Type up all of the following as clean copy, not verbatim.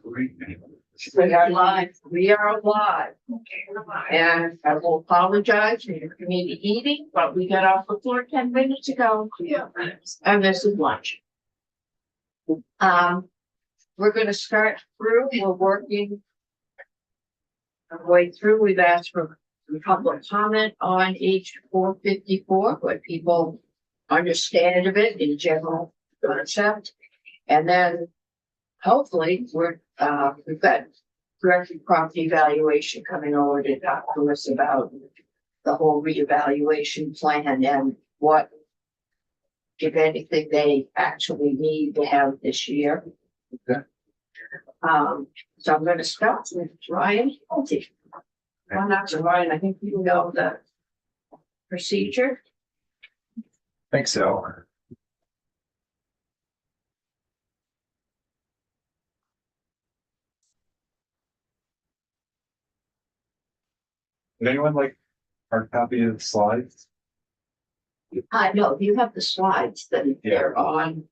We are live. We are live. And I will apologize for your community eating, but we got off the floor 10 minutes ago. Yeah. And this is lunch. We're going to start through. We're working our way through. We've asked for public comment on H454, what people understand of it in general concept. And then hopefully we've got directed property valuation coming over to talk to us about the whole reevaluation plan and what, if anything, they actually need to have this year. Okay. So I'm going to start with Ryan Pulte. Well, not to Ryan, I think you know the procedure. Think so. Would anyone like hard copy of the slides? No, you have the slides that they're on.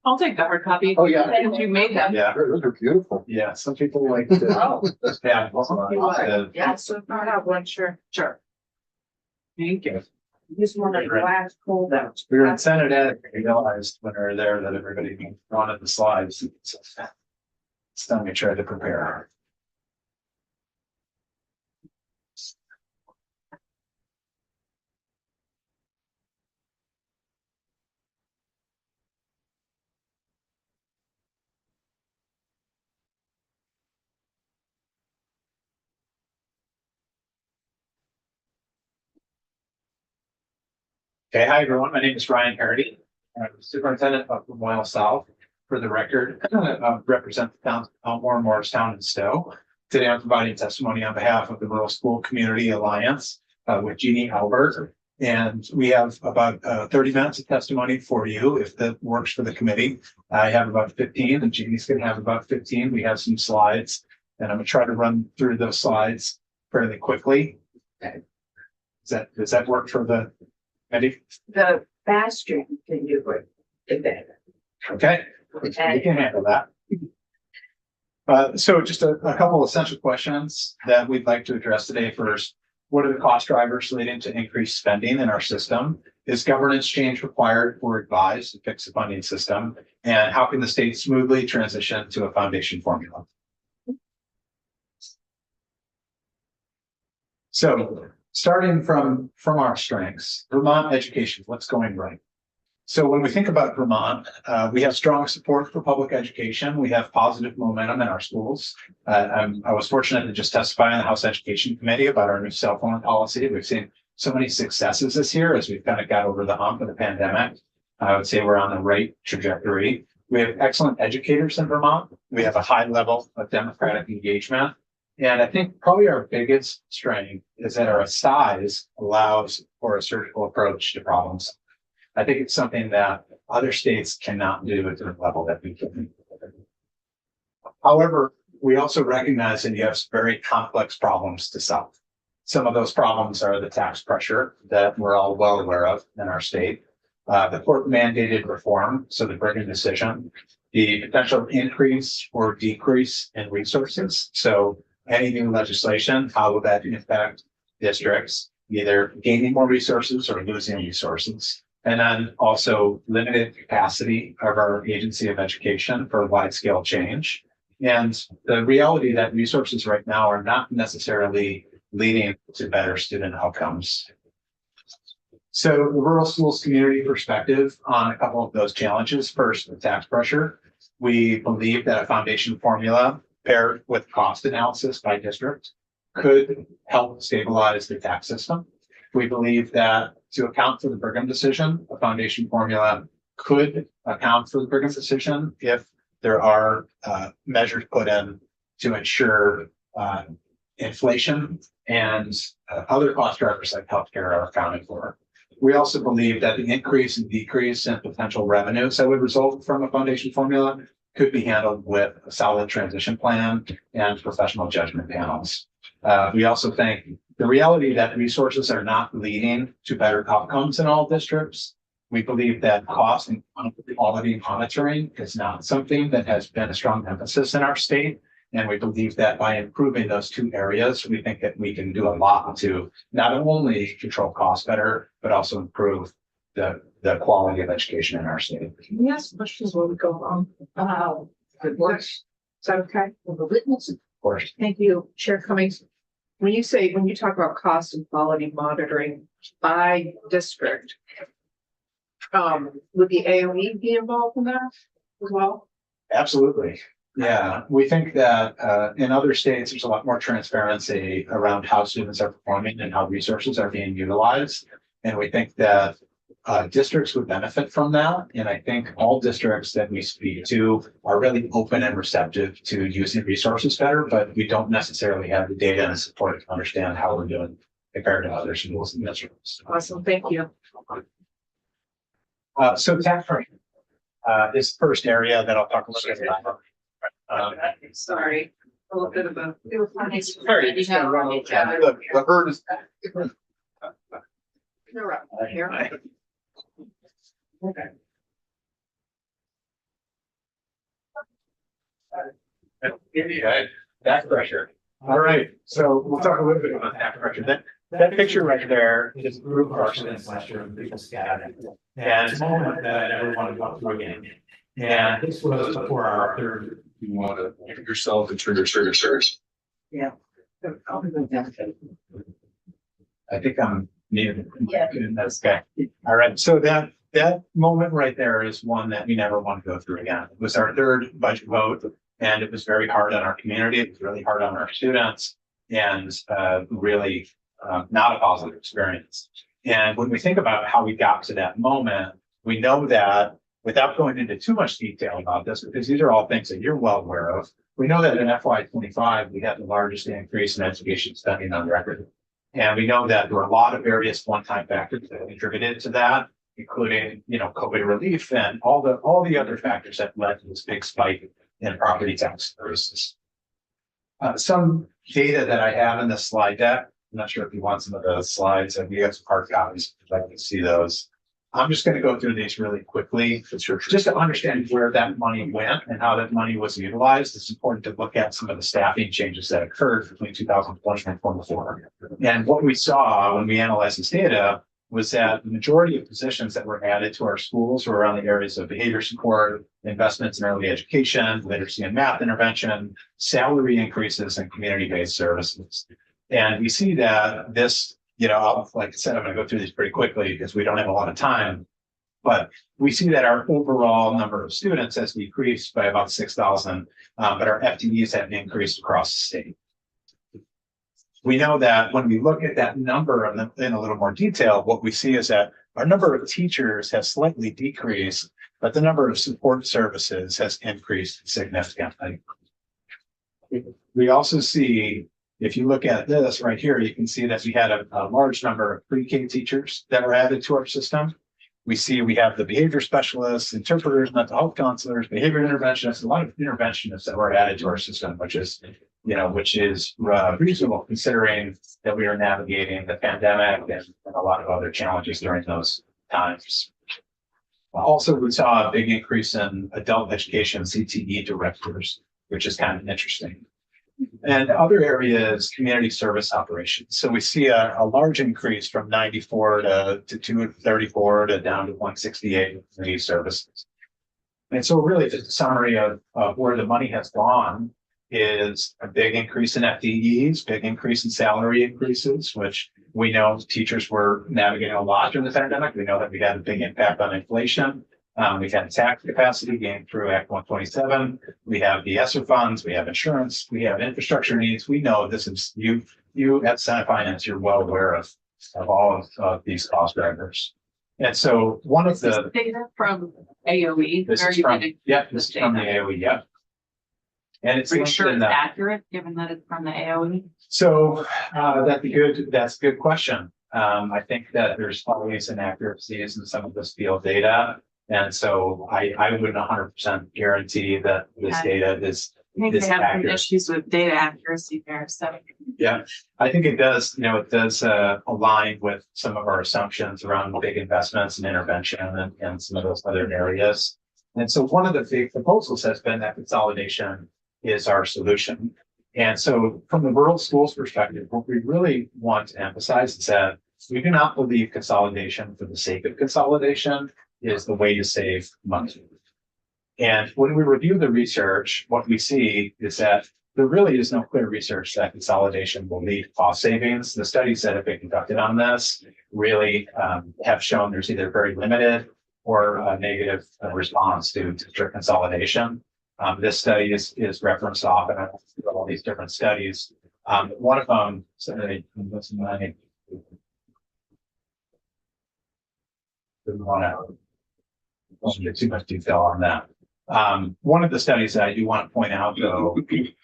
I'll take the hard copy. Oh, yeah. Since you made them. Yeah, those are beautiful. Yeah, some people like to. Oh, Yeah. yeah, so I have one, sure. Sure. Thank you. this one of the last pulled out. We were in Senate Ed, we realized when we were there that everybody wanted the slides. It's time we tried to prepare. Okay, hi everyone. My name is Ryan Hardy. I'm Superintendent of Memorial South. For the record, represent the towns of Elmore, Morristown, and Stowe. Today I'm providing testimony on behalf of the Rural School Community Alliance with Jeannie Albert. And we have about 30 minutes of testimony for you if that works for the committee. I have about 15 and Jeannie's going to have about 15. We have some slides and I'm going to try to run through those slides fairly quickly. Okay. Does that work for the committee? The faster you can do it, the better. Okay. We can handle that. So just a couple of essential questions that we'd like to address today. First, what are the cost drivers leading to increased spending in our system? Is governance change required or advised to fix the funding system? And how can the state smoothly transition to a foundation formula? So starting from our strengths, Vermont education, what's going right? So when we think about Vermont, we have strong support for public education. We have positive momentum in our schools. I was fortunate to just testify on the House Education Committee about our new cell phone policy. We've seen so many successes this year as we've kind of got over the hump of the pandemic. I would say we're on the right trajectory. We have excellent educators in Vermont. We have a high level of democratic engagement. And I think probably our biggest strength is that our size allows for a surgical approach to problems. I think it's something that other states cannot do at the level that we can. However, we also recognize that you have very complex problems to solve. Some of those problems are the tax pressure that we're all well aware of in our state, the court mandated reform, so the Brigham decision, the potential increase or decrease in resources. So any new legislation, how will that impact districts, either gaining more resources or losing resources? And then also limited capacity of our agency of education for wide scale change. And the reality that resources right now are not necessarily leading to better student outcomes. So the rural schools community perspective on a couple of those challenges. First, the tax pressure. We believe that a foundation formula paired with cost analysis by district could help stabilize the tax system. We believe that to account for the Brigham decision, a foundation formula could account for the Brigham decision if there are measures put in to ensure inflation and other cost drivers like healthcare are accounted for. We also believe that the increase and decrease in potential revenues that would result from a foundation formula could be handled with a solid transition plan and professional judgment panels. We also think the reality that resources are not leading to better outcomes in all districts. We believe that cost and quality monitoring is not something that has been a strong emphasis in our state. And we believe that by improving those two areas, we think that we can do a lot to not only control costs better, but also improve the quality of education in our state. Can we ask questions while we go on? Good work. Is that okay? Well, the witness, Of course, Thank you, Chair Cummings. When you talk about cost and quality monitoring by district, would the AOE be involved in that as well? absolutely. Yeah, we think that in other states, there's a lot more transparency around how students are performing and how resources are being utilized. And we think that districts would benefit from that. And I think all districts that we speak to are really open and receptive to using resources better, but we don't necessarily have the data and support to understand how we're doing compared to other schools and districts. Awesome, thank you. So tax pressure is the first area that I'll talk a little bit about. Sorry, a little bit of a. Sorry, just gonna run over. The herd is. Here. Okay. Back pressure. All right, so we'll talk a little bit about back pressure. That picture right there is a group of our students last year in people scattered. And it's a moment that I never want to go through again. And this was before our third. You want to give yourself a trigger. yeah. I think I'm muted. Yeah. That's okay. All right, so that moment right there is one that we never want to go through again. It was our third budget vote, and it was very hard on our community. It was really hard on our students, and really not a positive experience. And when we think about how we got to that moment, we know that without going into too much detail about this, because these are all things that you're well aware of, we know that in FY25, we had the largest increase in education spending on record. And we know that there were a lot of various one-time factors that contributed to that, including, COVID relief and all the other factors that led to this big spike in property tax increases. Some data that I have in this slide deck, I'm not sure if you want some of those slides, if you have some hard copies, if I can see those. I'm just going to go through these really quickly, just to understand where that money went and how that money was utilized. It's important to look at some of the staffing changes that occurred between 2020 and 2024. And what we saw when we analyzed this data was that the majority of positions that were added to our schools were around the areas of behavior support, investments in early education, literacy and math intervention, salary increases, and community-based services. And we see that this, like I said, I'm going to go through these pretty quickly because we don't have a lot of time. But we see that our overall number of students has decreased by about 6,000, but our FTEs have increased across the state. We know that when we look at that number in a little more detail, what we see is that our number of teachers has slightly decreased, but the number of support services has increased significantly. We also see, if you look at this right here, you can see that we had a large number of pre-K teachers that were added to our system. We see we have the behavior specialists, interpreters, mental health counselors, behavior interventionists, a lot of interventionists that were added to our system, which is reasonable considering that we are navigating the pandemic and a lot of other challenges during those times. Also, we saw a big increase in adult education CTE directors, which is kind of interesting. And other areas, community service operations. So we see a large increase from 94 to 234 to down to 168 community services. And so really just a summary of where the money has gone is a big increase in FTEs, big increase in salary increases, which we know teachers were navigating a lot during the pandemic. We know that we had a big impact on inflation. We've had tax capacity gained through Act 127. We have the ESSER funds, we have insurance, we have infrastructure needs. We know this is you at Senate Finance, you're well aware of all of these cost drivers. And so one of the Data from AOE. this Where is you from, getting yeah, this is from the AOE, yeah. And it's Are you linked sure in it's the- accurate, given that it's from the AOE? So that's a good question. I think that there's always inaccuracies in some of this field data. And so I wouldn't 100% guarantee that this data is I think is they have some accurate. issues with data accuracy there, so. Yeah, I think it does, it does align with some of our assumptions around big investments and intervention and some of those other areas. And so one of the big proposals has been that consolidation is our solution. And so from the rural schools perspective, what we really want to emphasize is that we do not believe consolidation for the sake of consolidation is the way to save money. And when we review the research, what we see is that there really is no clear research that consolidation will lead to cost savings. The studies that have been conducted on this really have shown there's either very limited or a negative response to district consolidation. This study is referenced often in all these different studies. One of them, didn't want to get too much detail on that. One of the studies that I do want to point out, though,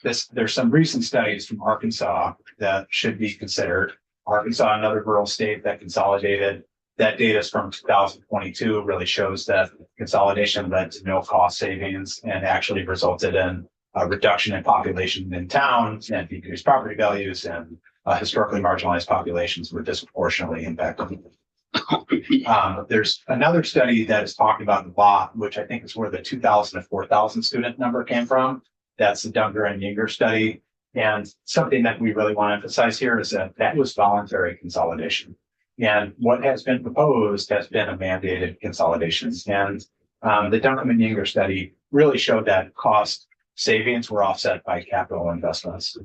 there's some recent studies from Arkansas that should be considered. Arkansas, another rural state that consolidated. That data is from 2022, really shows that consolidation led to no cost savings and actually resulted in a reduction in population in towns and decreased property values, and historically marginalized populations were disproportionately impacted. There's another study that is talking about the lot, which I think is where the 2,000 to 4,000 student number came from. That's the Dunger and Yinger study. And something that we really want to emphasize here is that that was voluntary consolidation. And what has been proposed has been a mandated consolidation. And the Dunger and Yinger study really showed that cost savings were offset by capital investments.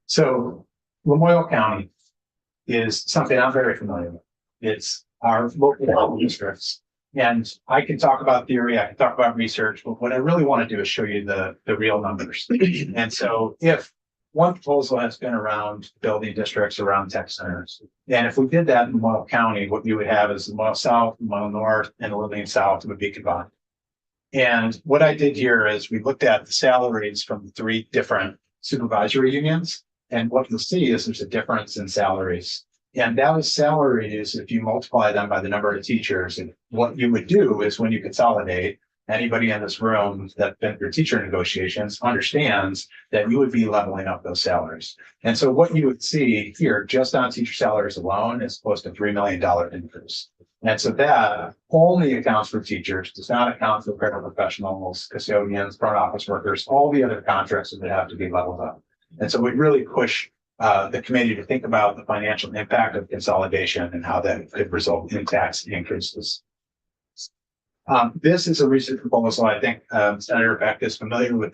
So Lamoille County is something I'm very familiar with. It's our local health districts. And I can talk about theory, I can talk about research, but what I really want to do is show you the real numbers. And so if one proposal has been around building districts around tech centers, and if we did that in Lamoille County, what you would have is Lamoille South, Lamoille North, and Lillian South would be combined. And what I did here is we looked at the salaries from the 3 different supervisory unions. And what you'll see is there's a difference in salaries. And those salaries, if you multiply them by the number of teachers, and what you would do is when you consolidate, anybody in this room that's been through teacher negotiations understands that you would be leveling up those salaries. And so what you would see here, just on teacher salaries alone, is close to $3 million increase. And so that only accounts for teachers, does not account for paraprofessionals, custodians, front office workers, all the other contracts that would have to be leveled up. And so we really push the committee to think about the financial impact of consolidation and how that could result in tax increases. This is a recent proposal. I think Senator Beck is familiar with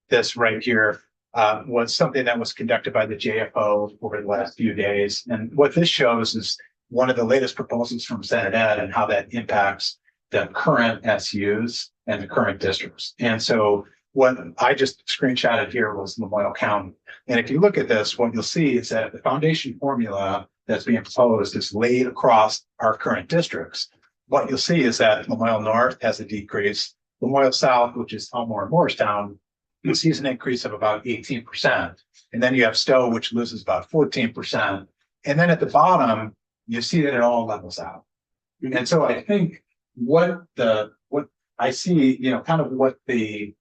this right here. Was something that was conducted by the JFO over the last few days. And what this shows is one of the latest proposals from Senate Ed and how that impacts the current SUs and the current districts. And so what I just screenshotted here was Lamoille County. And if you look at this, what you'll see is that the foundation formula that's being proposed is laid across our current districts. What you'll see is that Lamoille North has a decrease. Lamoille South, which is Elmore and Morristown, you'll see an increase of about 18%. And then you have Stowe, which loses about 14%. And then at the bottom, you see that it all levels out. And so I think what I see, kind of what the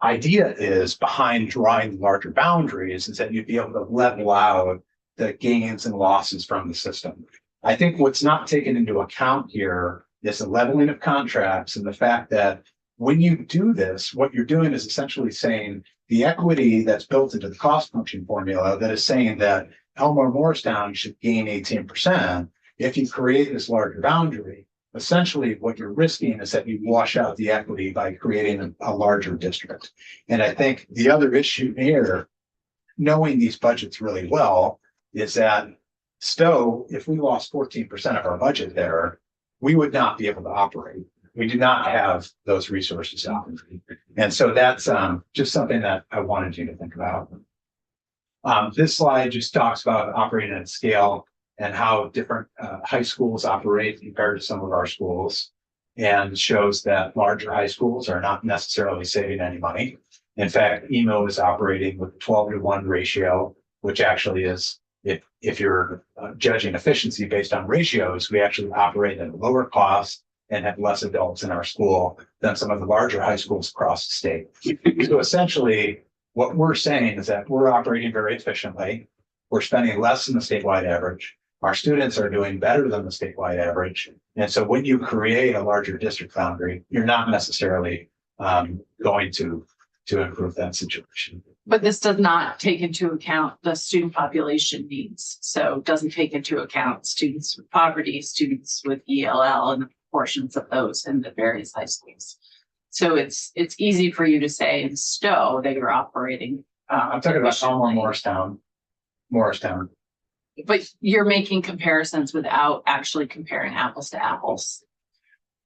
idea is behind drawing larger boundaries is that you'd be able to level out the gains and losses from the system. I think what's not taken into account here is the leveling of contracts and the fact that when you do this, what you're doing is essentially saying the equity that's built into the cost function formula that is saying that Elmore Morristown should gain 18%. If you create this larger boundary, essentially what you're risking is that you wash out the equity by creating a larger district. And I think the other issue here, knowing these budgets really well, is that Stowe, if we lost 14% of our budget there, we would not be able to operate. We do not have those resources to operate. And so that's just something that I wanted you to think about. This slide just talks about operating at scale and how different high schools operate compared to some of our schools, and shows that larger high schools are not necessarily saving any money. In fact, EMO is operating with a 12-to-1 ratio, which actually is, if you're judging efficiency based on ratios, we actually operate at a lower cost and have less adults in our school than some of the larger high schools across the state. So essentially, what we're saying is that we're operating very efficiently. We're spending less than the statewide average. Our students are doing better than the statewide average. And so when you create a larger district boundary, you're not necessarily going to improve that situation. But this does not take into account the student population needs. So it doesn't take into account students with poverty, students with ELL, and the proportions of those in the various high schools. So it's easy for you to say in Stowe that you're operating. I'm talking about Elmore, efficiently. Morristown. But you're making comparisons without actually comparing apples to apples.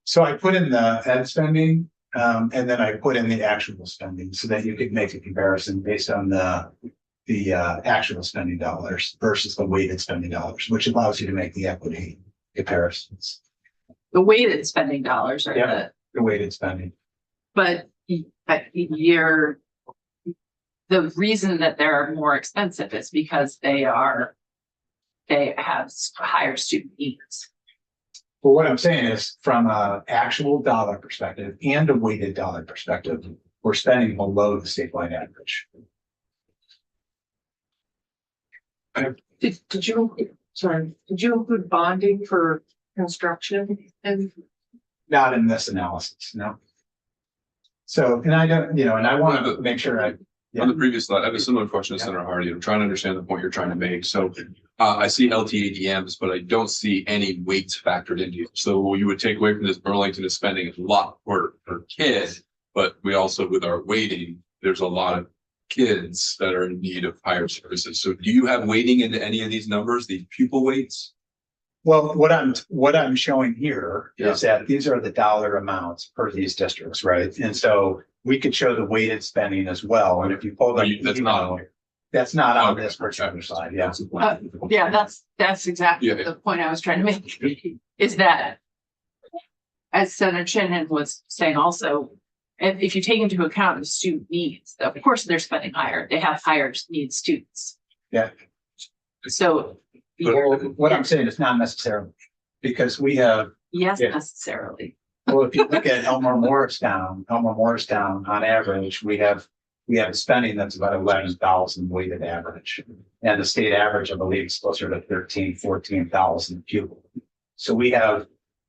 So I put in the ed spending, and then I put in the actual spending so that you could make a comparison based on the actual spending dollars versus the weighted spending dollars, which allows you to make the equity comparisons. The weighted spending dollars are Yeah. The weighted spending. but you're, the reason that they're more expensive is because they have higher student needs. Well, what I'm saying is from a actual dollar perspective and a weighted dollar perspective, we're spending below the statewide average. Did you include bonding for construction and? Not in this analysis, no. So, and I don't, and I want to make sure On the previous slide, I have a similar question to Senator Hardy. I'm trying to understand the point you're trying to make. So I see LTADMs, but I don't see any weights factored into it. So what you would take away from this, Burlington is spending a lot per kid, but we also, with our weighting, there's a lot of kids that are in need of higher services. So do you have weighting into any of these numbers, the pupil weights? Well, what I'm showing here is that these are the dollar amounts per these districts, right? And so we could show the weighted spending as well. And if you pull that, that's not on this particular slide. Yeah. Yeah, that's exactly Yeah. the point I was trying to make, is that, as Senator Chinnan was saying also, if you take into account the student needs, of course, they're spending higher, they have higher needs students. Yeah. So. Well, what I'm saying is not necessarily, because we have, Yes, Yeah. necessarily. well, if you look at Elmore Morristown, on average, we have spending that's about 11,000 weighted average. And the state average, I believe, is closer to 14,000 pupil. So we have,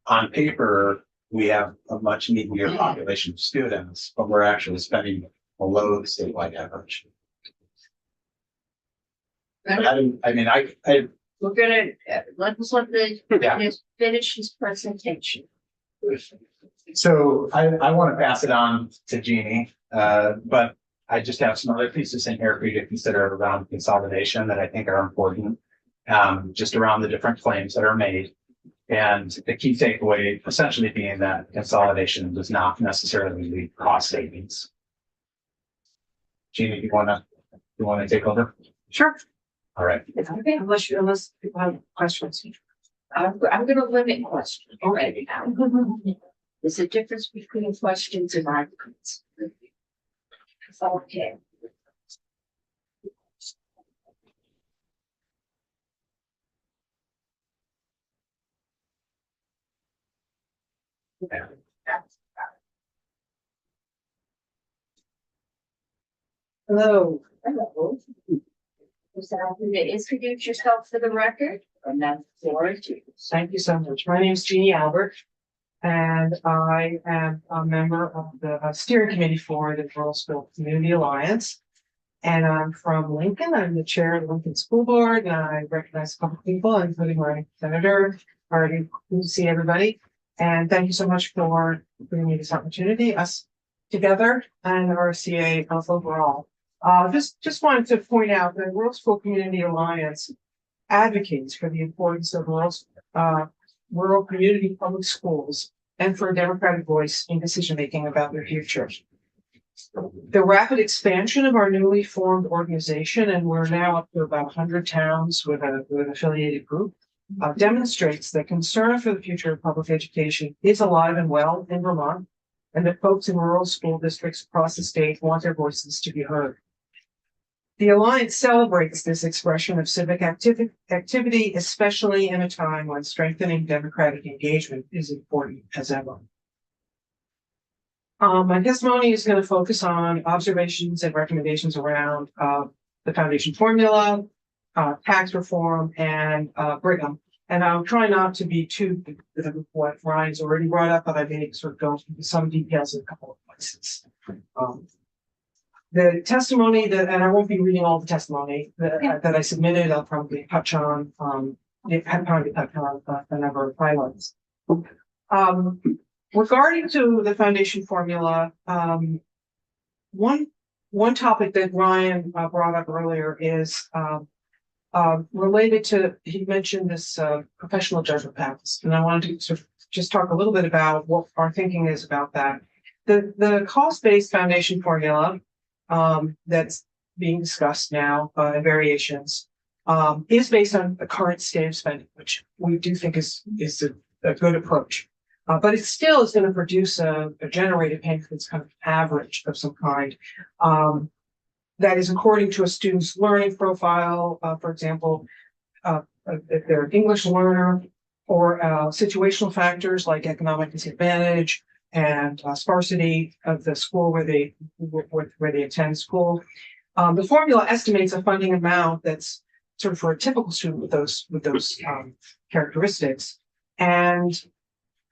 on paper, we have a much needier population of students, but we're actually spending below the statewide average. But We're gonna, let's let Yeah. the finish his presentation. So I want to pass it on to Jeannie, but I just have some other pieces in here for you to consider around consolidation that I think are important. Just around the different claims that are made. And the key takeaway essentially being that consolidation does not necessarily lead to cost savings. Jeannie, you wanna take over? Sure. All right. Okay, unless people have questions. I'm gonna limit questions already now. There's a difference between questions and arguments. Okay. Hello. Hello. Is that going to introduce yourself for the record? And that's for you. Thank you so much. My name is Jeannie Albert, and I am a member of the steering committee for the Girlsville Community Alliance. And I'm from Lincoln. I'm the chair of the Lincoln School Board, and I recognize a couple people, including my senator. Already good to see everybody. And thank you so much for giving me this opportunity, us together and RCA overall. Just wanted to point out that Girlsville Community Alliance advocates for the importance of rural community public schools and for a democratic voice in decision-making about their future. The rapid expansion of our newly formed organization, and we're now up to about 100 towns with an affiliated group, demonstrates that concern for the future of public education is alive and well in Vermont, and that folks in rural school districts across the state want their voices to be heard. The Alliance celebrates this expression of civic activity, especially in a time when strengthening democratic engagement is important as ever. My testimony is going to focus on observations and recommendations around the foundation formula, tax reform, and Brigham. And I'll try not to be too what Ryan's already brought up, but I may sort of go into some details in a couple of places. The testimony that, and I won't be reading all the testimony that I submitted, I'll probably touch on, a number of highlights. Regarding to the foundation formula, one topic that Ryan brought up earlier is related to, he mentioned this professional judgment practice, and I wanted to sort of just talk a little bit about what our thinking is about that. The cost-based foundation formula that's being discussed now in variations is based on the current state of spending, which we do think is a good approach. But it still is going to produce a generated payment that's kind of average of some kind. That is according to a student's learning profile, for example, if they're an English learner, or situational factors like economic disadvantage and sparsity of the school where they attend school. The formula estimates a funding amount that's sort of for a typical student with those characteristics. And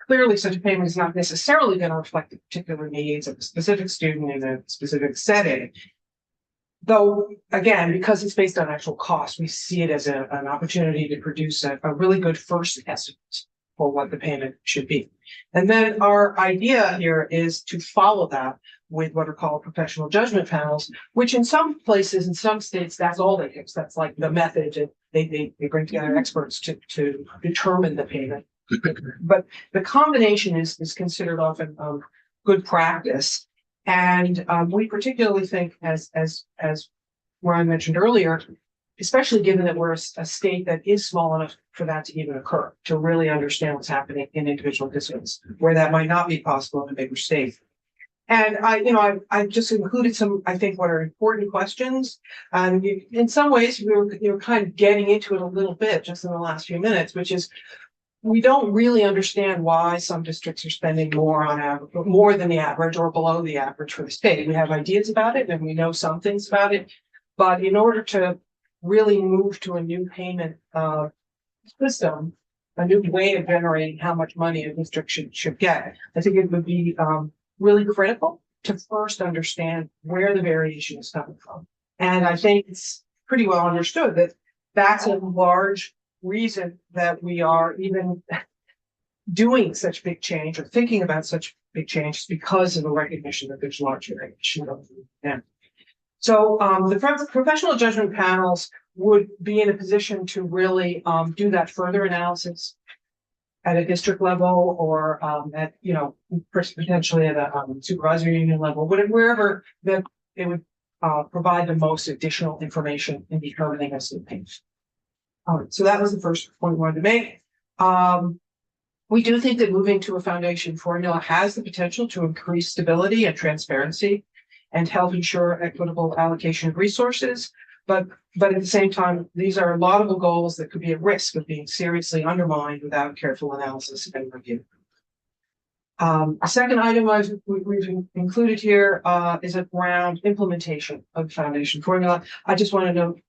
clearly, such a payment is not necessarily going to reflect the particular needs of a specific student in a specific setting. Though, again, because it's based on actual cost, we see it as an opportunity to produce a really good first estimate for what the payment should be. And then our idea here is to follow that with what are called professional judgment panels, which in some places, in some states, that's all they use. That's like the method, and they bring together experts to determine the payment. But the combination is considered often good practice. And we particularly think, as Ryan mentioned earlier, especially given that we're a state that is small enough for that to even occur, to really understand what's happening in individual districts, where that might not be possible in a bigger state. And I just included some, I think, what are important questions. And in some ways, you're kind of getting into it a little bit just in the last few minutes, which is, we don't really understand why some districts are spending more on average, more than the average or below the average for the state. We have ideas about it and we know some things about it, but in order to really move to a new payment system, a new way of generating how much money a district should get, I think it would be really critical to first understand where the variation is coming from. And I think it's pretty well understood that that's a large reason that we are even doing such big change or thinking about such big change because of the recognition that there's large variation. So the professional judgment panels would be in a position to really do that further analysis at a district level or at, potentially at a supervisory union level, wherever that it would provide the most additional information in determining a state payment. So that was the first point we wanted to make. We do think that moving to a foundation formula has the potential to increase stability and transparency and help ensure equitable allocation of resources. But at the same time, these are laudable goals that could be at risk of being seriously undermined without careful analysis and review. A second item we've included here is around implementation of the foundation formula. I just want to note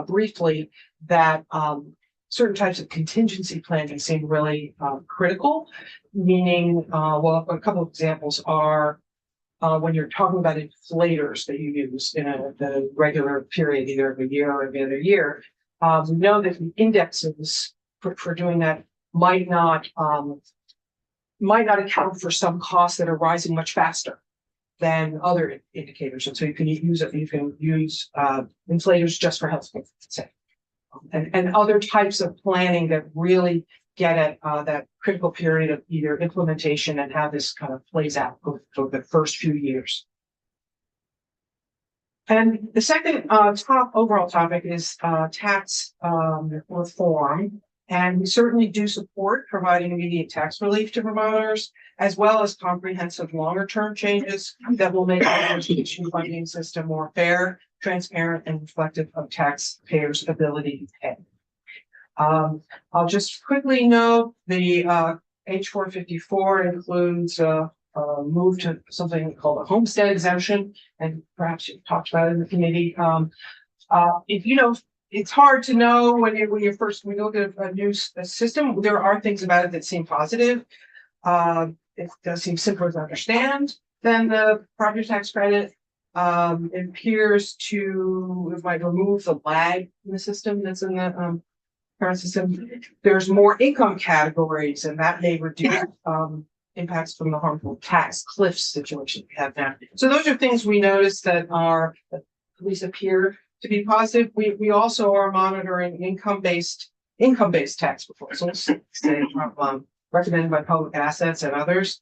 briefly that certain types of contingency planning seem really critical, meaning, a couple of examples are when you're talking about inflators that you use in the regular period, either every year or every other year, we know that the indexes for doing that might not account for some costs that are rising much faster than other indicators. And so you can use inflators just for health, say, and other types of planning that really get at that critical period of either implementation and how this kind of plays out for the first few years. And the second top overall topic is tax reform. And we certainly do support providing immediate tax relief to Vermonters, as well as comprehensive longer-term changes that will make our education funding system more fair, transparent, and reflective of taxpayers' ability to pay. I'll just quickly note the H 454 includes a move to something called a homestead exemption, and perhaps you've talked about it in the committee. It's hard to know when you look at a new system. There are things about it that seem positive. It does seem simpler to understand than the property tax credit. It appears it might remove the lag in the system that's in the current system. There's more income categories, and that may reduce impacts from the harmful tax cliff situation we have now. So those are things we noticed that at least appear to be positive. We also are monitoring income-based tax proposals, say recommended by Public Assets and others.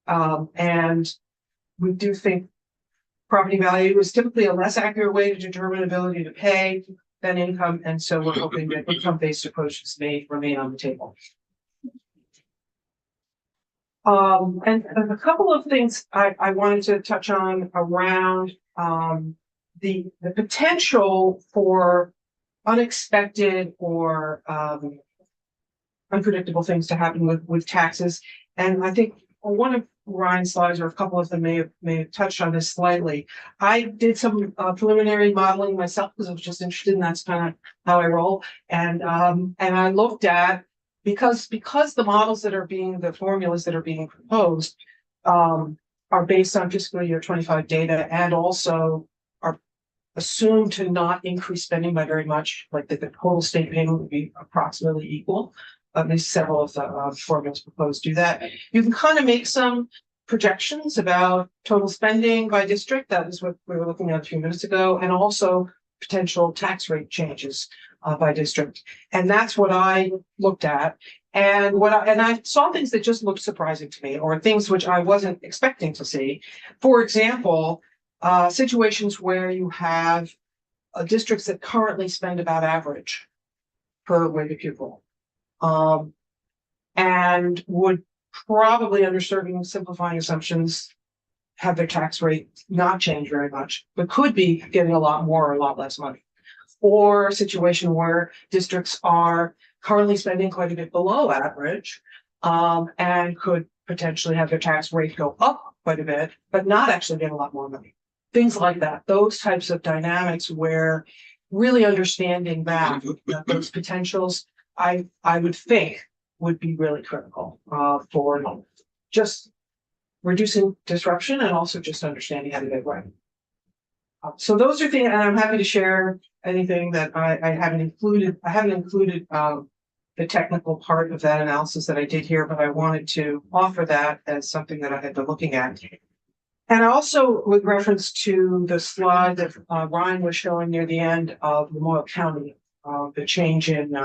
And we do think property value is typically a less accurate way to determine ability to pay than income, and so we're hoping that income-based approaches may remain on the table. And a couple of things I wanted to touch on around the potential for unexpected or unpredictable things to happen with taxes. And I think one of Ryan's slides, or a couple of them may have touched on this slightly. I did some preliminary modeling myself because I was just interested, and that's kind of how I roll. And I looked at, because the models the formulas that are being proposed are based on fiscal year 25 data, and also are assumed to not increase spending by very much, like the total state payment would be approximately equal. At least several of the formulas proposed do that. You can kind of make some projections about total spending by district. That is what we were looking at a few minutes ago, and also potential tax rate changes by district. And that's what I looked at. And I saw things that just looked surprising to me, or things which I wasn't expecting to see. For example, situations where you have districts that currently spend about average per weighted pupil. And would probably, under certain simplifying assumptions, have their tax rate not change very much, but could be getting a lot more or a lot less money. Or a situation where districts are currently spending quite a bit below average, and could potentially have their tax rate go up quite a bit, but not actually get a lot more money. Things like that, those types of dynamics where really understanding those potentials, I would think would be really critical for just reducing disruption and also just understanding how to get it right. So those are things, and I'm happy to share anything that I haven't included. I haven't included the technical part of that analysis that I did here, but I wanted to offer that as something that I had been looking at. And also with reference to the slide that Ryan was showing near the end of Lamoille County, the change in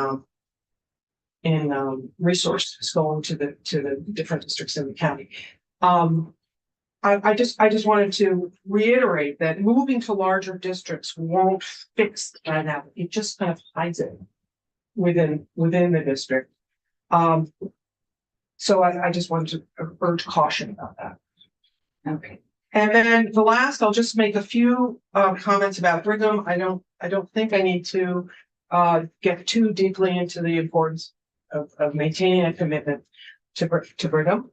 resources going to the different districts in the county. I just wanted to reiterate that moving to larger districts won't fix the dynamic. It just kind of hides it within the district. So I just wanted to urge caution about that. Okay. And then the last, I'll just make a few comments about Brigham. I don't think I need to get too deeply into the importance of maintaining a commitment to Brigham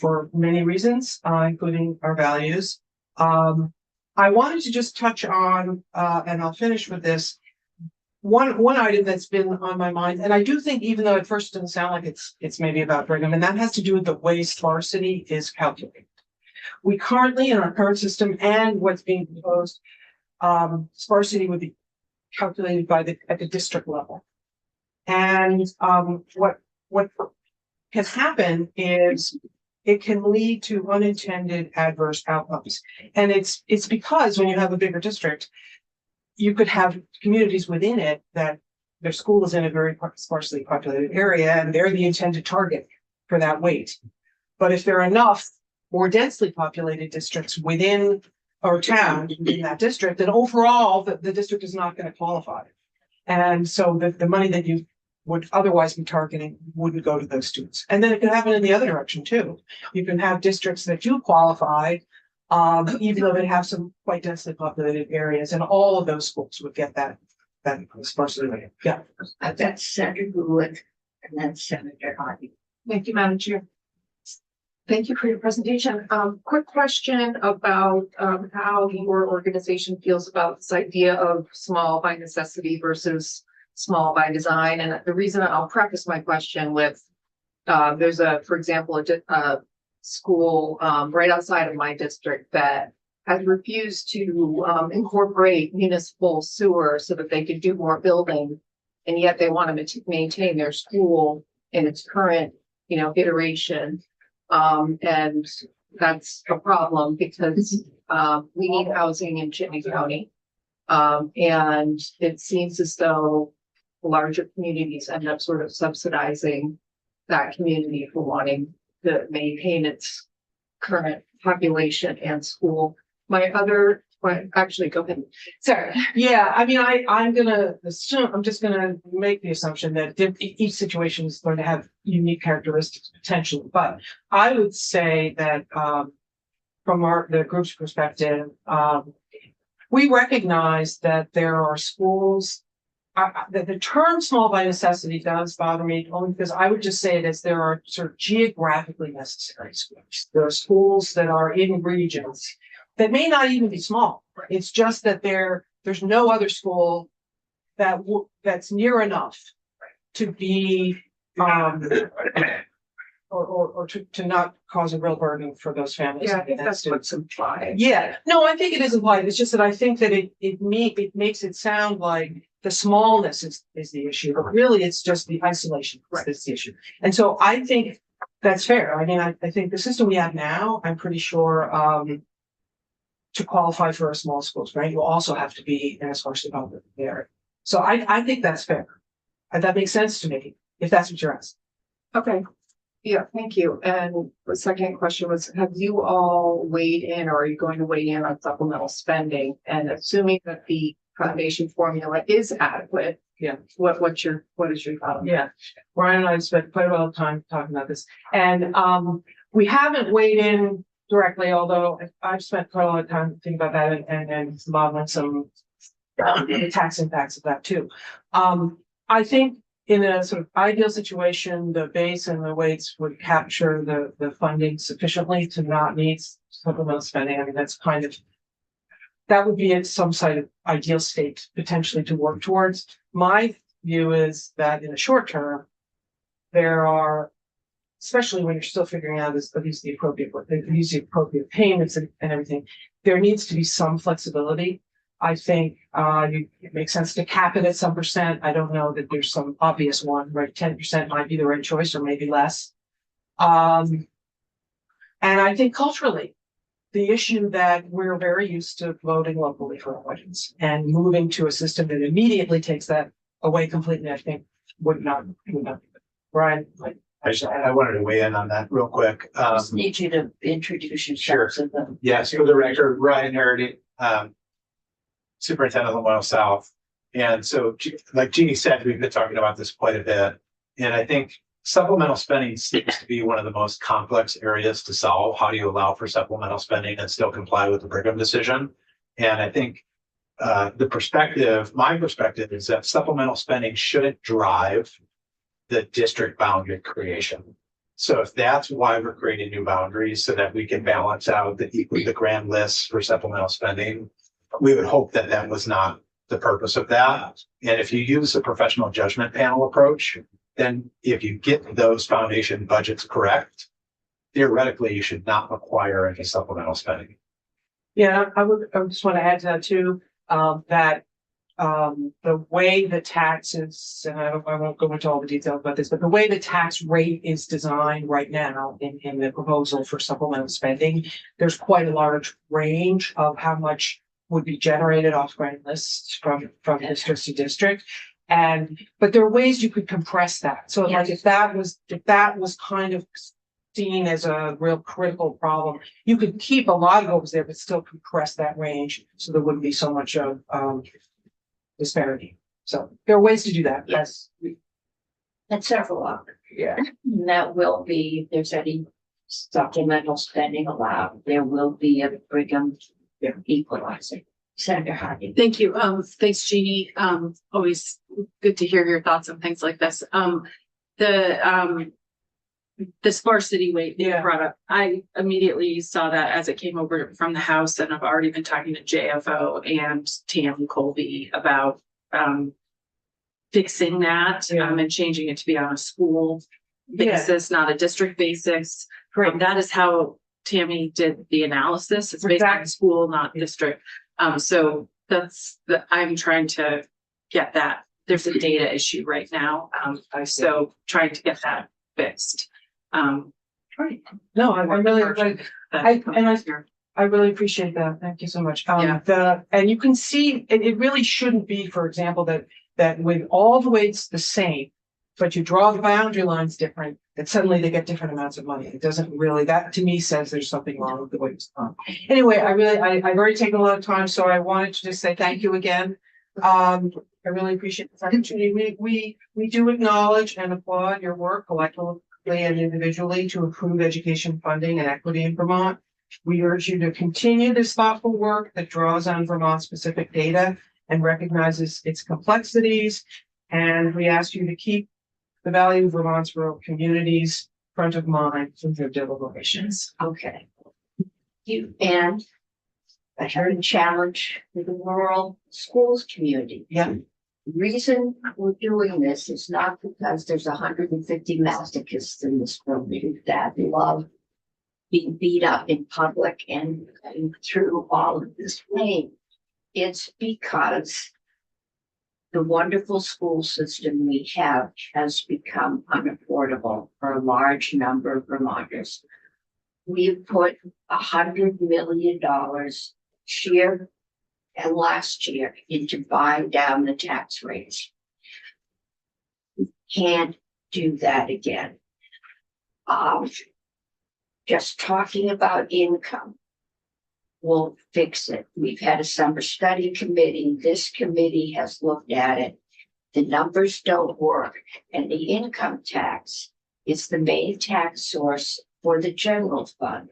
for many reasons, including our values. I wanted to just touch on, and I'll finish with this, one item that's been on my mind, and I do think, even though at first it doesn't sound like it's maybe about Brigham, and that has to do with the way sparsity is calculated. We currently, in our current system and what's being proposed, sparsity would be calculated at the district level. And what can happen is it can lead to unintended adverse outcomes. And it's because when you have a bigger district, you could have communities within it that their school is in a very sparsely populated area, and they're the intended target for that weight. But if there are enough more densely populated districts within our town, within that district, then overall the district is not going to qualify. And so the money that you would otherwise be targeting wouldn't go to those students. And then it could happen in the other direction too. You can have districts that do qualify, even though they have some quite densely populated areas, and all of those schools would get that sparsity. Yeah. That's Senator Goodwood and then Senator Hardy. Thank you, Madam Chair. Thank you for your presentation. Quick question about how your organization feels about this idea of small by necessity versus small by design. And the reason I'll preface my question with there's for example, a school right outside of my district that has refused to incorporate municipal sewer so that they could do more building. And yet they want to maintain their school in its current, iteration. And that's a problem because we need housing in Chittenden County. And it seems as though larger communities end up sort of subsidizing that community for wanting to maintain its current population and school. Actually, go ahead. Sorry. Yeah, I mean, I'm just gonna make the assumption that each situation is going to have unique characteristics potentially, but I would say that from the group's perspective, we recognize that there are schools. That the term small by necessity does bother me only because I would just say it as there are sort of geographically necessary schools. There are schools that are in regions that may not even be small. It's just that there's no other school that's near enough to be or to not cause a real burden for those families. Yeah, I think that's what's implied. Yeah, no, I think it is implied. It's just that I think that it makes it sound like the smallness is the issue, but really it's just the isolation that's the issue. And so I think that's fair. I mean, I think the system we have now, I'm pretty sure to qualify for a small schools, right? You also have to be in a sparsely populated area. So I think that's fair. That makes sense to me, if that's what you're asking. Okay. Yeah, thank you. And the second question was, have you all weighed in or are you going to weigh in on supplemental spending? And assuming that the foundation formula is adequate. Yeah. What is your thought? Yeah. Brian and I have spent quite a lot of time talking about this. And we haven't weighed in directly, although I've spent quite a lot of time thinking about that and modeling some tax impacts of that too. I think in a sort of ideal situation, the base and the weights would capture the funding sufficiently to not need supplemental spending. I mean, that would be some sort of ideal state potentially to work towards. My view is that in the short term, there are, especially when you're still figuring out these the appropriate payments and everything, there needs to be some flexibility. I think it makes sense to cap it at some percent. I don't know that there's some obvious one, right? 10% might be the right choice or maybe less. And I think culturally, the issue that we're very used to voting locally for elections and moving to a system that immediately takes that away completely, I think would not be good. Brian, I wanted to weigh in on that real quick. Just need you to introduce yourself to them. Yes, for the record, Ryan Hardy, Superintendent of Lamoille South. And so, like Jeannie said, we've been talking about this quite a bit. And I think supplemental spending seems to be one of the most complex areas to solve. How do you allow for supplemental spending and still comply with the Brigham decision? And I think my perspective is that supplemental spending shouldn't drive the district boundary creation. So if that's why we're creating new boundaries so that we can balance out the grand lists for supplemental spending, we would hope that that was not the purpose of that. And if you use a professional judgment panel approach, then if you get those foundation budgets correct, theoretically, you should not require any supplemental spending. Yeah, I just want to add to that too, that the way the taxes, and I won't go into all the details about this, but the way the tax rate is designed right now in the proposal for supplemental spending, there's quite a large range of how much would be generated off grand lists from district to district. But there are ways you could compress that. So like if that was kind of seen as a real critical problem, you could keep a lot of what was there, but still compress that range so there wouldn't be so much of disparity. So there are ways to do that. Yes. and several of them. Yeah. And that will be, if there's any supplemental spending allowed, there will be a Brigham equalizer. Senator Hardy. Thank you. Thanks, Jeannie. Always good to hear your thoughts on things like this. The sparsity weight being Yeah. brought up, I immediately saw that as it came over from the House, and I've already been talking to JFO and Tam Colby about fixing that Yeah. and changing it to be on a school Yeah. basis, not a district basis. Great. That is how Tammy did the analysis. It's based on Exactly. school, not district. So I'm trying to get that. There's a data issue right now. So trying to get that fixed. No, I really, like, That- I really appreciate that. Thank you so much. Yeah. And you can see, it really shouldn't be, for example, that with all the weights the same, but you draw the boundary lines different, that suddenly they get different amounts of money. It doesn't really, that to me says there's something wrong with the way it's done. Anyway, I've already taken a lot of time, so I wanted to just say thank you again. I really appreciate this opportunity. We do acknowledge and applaud your work collectively and individually to improve education funding and equity in Vermont. We urge you to continue this thoughtful work that draws on Vermont specific data and recognizes its complexities. And we ask you to keep the value of Vermont's rural communities front of mind in your deliberations. Okay. And I heard a challenge for the rural schools community. Yeah. The reason we're doing this is not because there's 150 masochists in this building that love being beat up in public and going through all of this pain. It's because the wonderful school system we have has become unaffordable for a large number of Vermonters. We've put $100 million this year and last year into buying down the tax rates. We can't do that again. Just talking about income will fix it. We've had a summer study committee. This committee has looked at it. The numbers don't work, and the income tax is the main tax source for the general fund.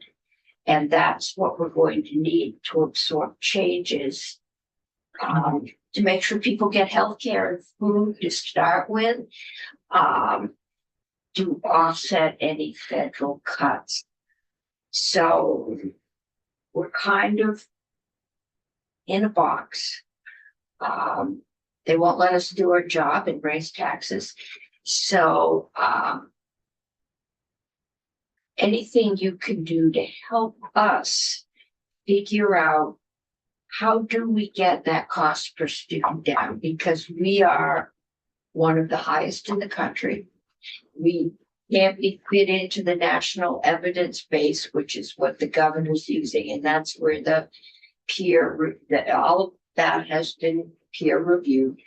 And that's what we're going to need to absorb changes to make sure people get health care and food to start with, to offset any federal cuts. So we're kind of in a box. They won't let us do our job and raise taxes. So anything you can do to help us figure out how do we get that cost per student down? Because we are one of the highest in the country. We can't be fit into the national evidence base, which is what the governor's using, and that's where the all of that has been peer reviewed,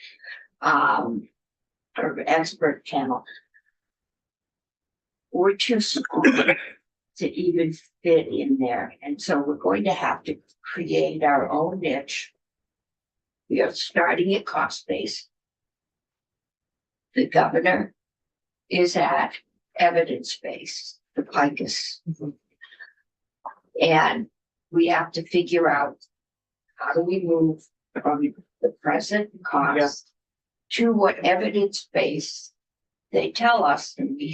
or expert panel. We're too small to even fit in there, and so we're going to have to create our own niche. We are starting at cost base. The governor is at evidence base, the PICUS. And we have to figure out how do we move from the present cost to what evidence base they tell us, and we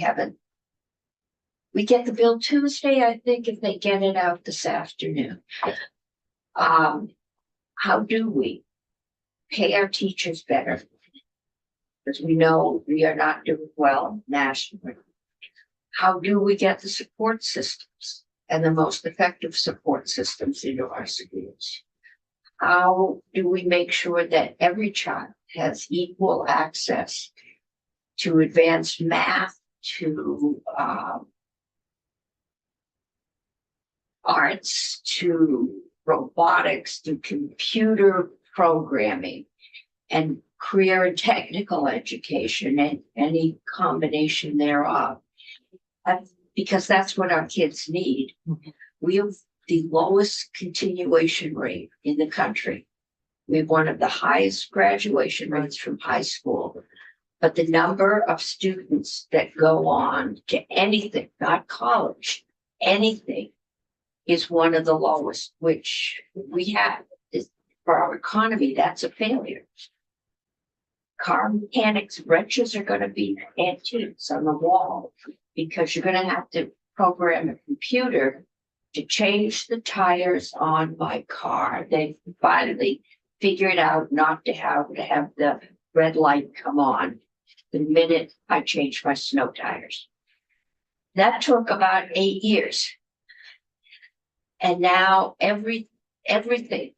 get the bill Tuesday, I think, if they get it out this afternoon. How do we pay our teachers better? Because we know we are not doing well nationally. How do we get the support systems and the most effective support systems into our schools? How do we make sure that every child has equal access to advanced math, to arts, to robotics, to computer programming, and career and technical education, and any combination thereof? Because that's what our kids need. We have the lowest continuation rate in the country. We have one of the highest graduation rates from high school. But the number of students that go on to anything, not college, anything, is one of the lowest, which we have. For our economy, that's a failure. Car mechanics, wrenches are gonna be antiques on the wall, because you're gonna have to program a computer to change the tires on my car. They finally figured out not to have the red light come on the minute I changed my snow tires. That took about 8 years. And now everything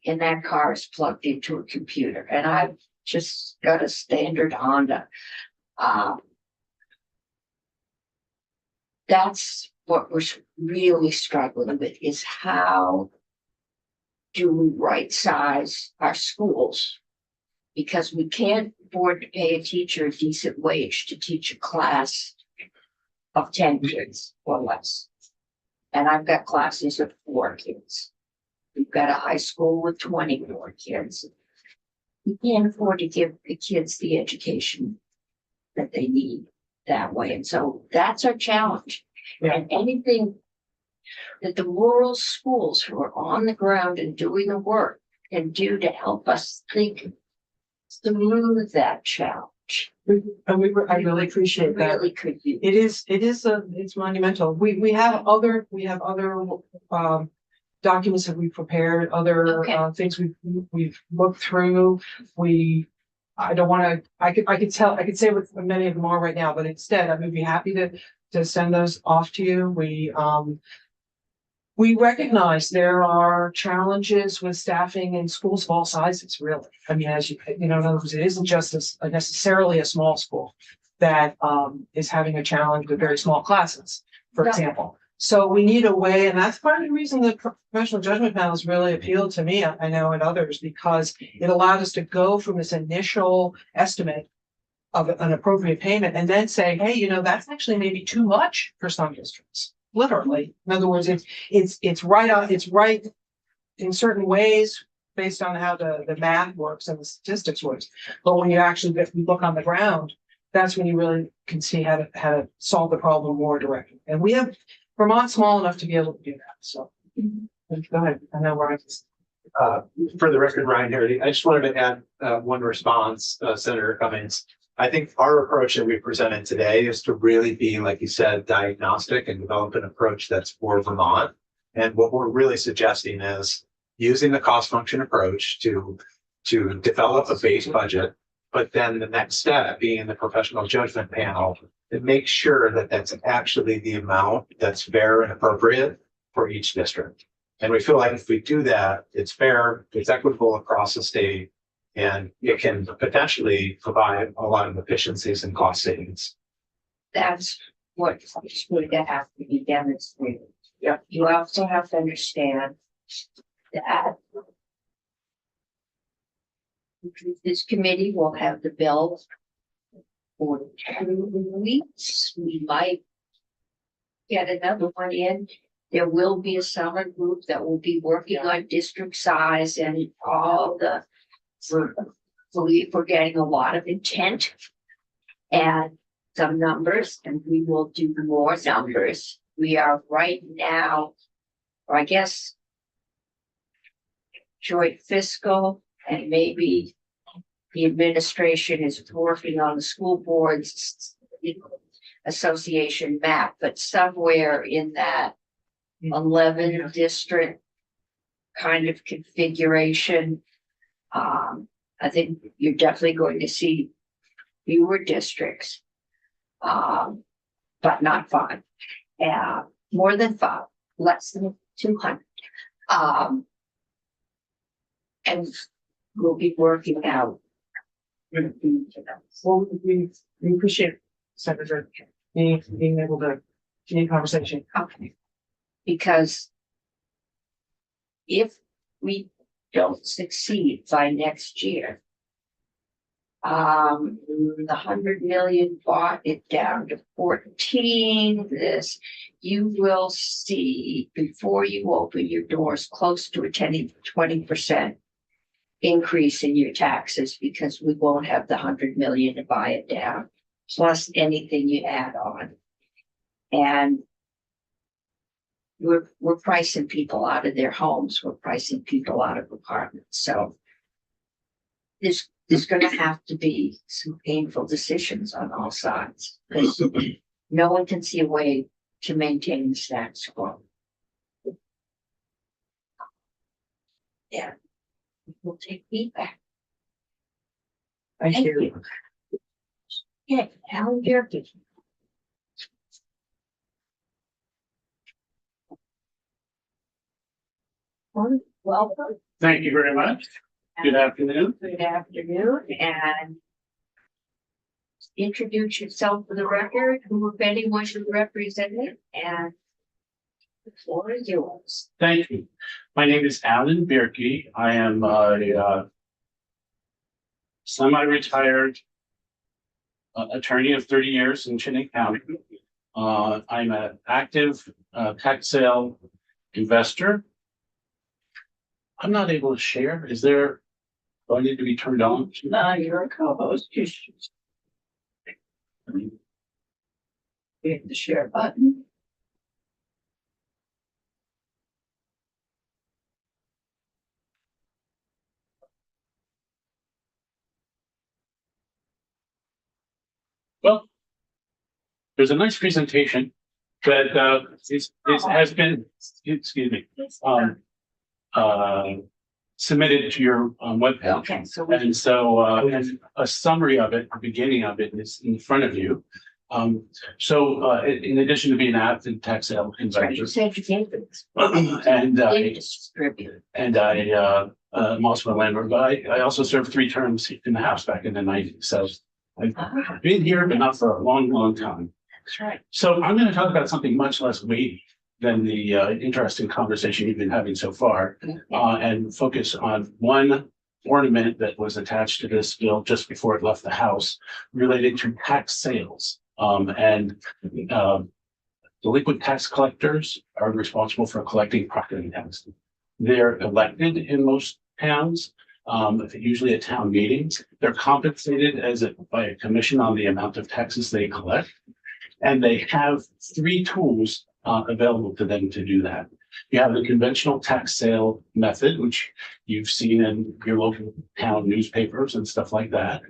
in that car is plugged into a computer, and I've just got a standard Honda. That's what we're really struggling with, is how do we right size our schools? Because we can't afford to pay a teacher a decent wage to teach a class of 10 kids or less. And I've got classes of 4 kids. We've got a high school with 24 kids. We can't afford to give the kids the education that they need that way. And so that's our challenge. Yeah. And anything that the rural schools who are on the ground and doing the work can do to help us think through that challenge. I really appreciate that. Really could use. It's monumental. We have other, documents that we've prepared, other, Okay. things we've looked through. I don't wanna, I could say what many of them are right now, but instead, I would be happy to send those off to you. We recognize there are challenges with staffing in schools of all sizes, really. I mean, as in other words, it isn't just necessarily a small school that is having a challenge with very small classes, for Yeah. example. So we need a way, and that's part of the reason the professional judgment panels really appealed to me, I know, and others, because it allowed us to go from this initial estimate of an appropriate payment and then say, hey, that's actually maybe too much for some districts. Literally. In other words, it's right in certain ways based on how the math works and the statistics works. But when you actually look on the ground, that's when you really can see how to solve the problem more directly. And we have Vermont's small enough to be able to do that. So go ahead. I know where For the record, Ryan Harity, I just wanted to add one response, Senator Cummings. I think our approach that we presented today is to really be, like you said, diagnostic and develop an approach that's for Vermont. And what we're really suggesting is using the cost function approach to develop a base budget, but then the next step being the professional judgment panel to make sure that that's actually the amount that's fair and appropriate for each district. And we feel like if we do that, it's fair, it's equitable across the state, and it can potentially provide a lot of efficiencies and cost savings. That's what's going to have to be demonstrated. Yeah. You also have to understand that this committee will have the bill for 2 weeks. We might get another one in. There will be a summer group that will be working on district size and all the, we're getting a lot of intent and some numbers, and we will do more numbers. We are right now, or I guess, joint fiscal, and maybe the administration is working on the school boards association map, but somewhere in that 11 district kind of configuration, I think you're definitely going to see fewer districts, but not 5. More than 5, less than 200. And we'll be working out. Well, we appreciate Senator being able to continue conversation. Okay. Because if we don't succeed by next year, the 100 million bought it down to 14. This, you will see before you open your doors close to a 20% increase in your taxes because we won't have the 100 million to buy it down, plus anything you add on. And we're pricing people out of their homes. We're pricing people out of apartments. So there's going to have to be some painful decisions on all sides because no one can see a way to maintain the status quo. Yeah, we'll take feedback. Thank Thank you. you. Yeah, Alan Jerky. Welcome. Thank you very much. Good afternoon. Good afternoon, and introduce yourself for the record, who if anyone should represent it, and the floor is yours. Thank you. My name is Alan Bierke. I am a semi-retired attorney of 30 years in Chinning County. I'm an active tax sale investor. I'm not able to share. Do I need to be turned on? You're a co-host. You should hit the share button. Well, there's a nice presentation that has been, excuse me, submitted to your webpage. Okay, so And so, and a summary of it, the beginning of it is in front of you. In addition to being an active tax sale you investor, said you gave it. and Distribute. I'm also a landlord, but I also served 3 terms in the House back in the 90s. So I've been here, but not for a long, long time. That's right. So I'm going to talk about something much less weighty than the interesting conversation you've been having so far, and focus on one ornament that was attached to this bill just before it left the House related to tax sales. Delinquent tax collectors are responsible for collecting property tax. They're elected in most towns, usually at town meetings. They're compensated by a commission on the amount of taxes they collect. And they have 3 tools available to them to do that. You have the conventional tax sale method, which you've seen in your local town newspapers and stuff like that.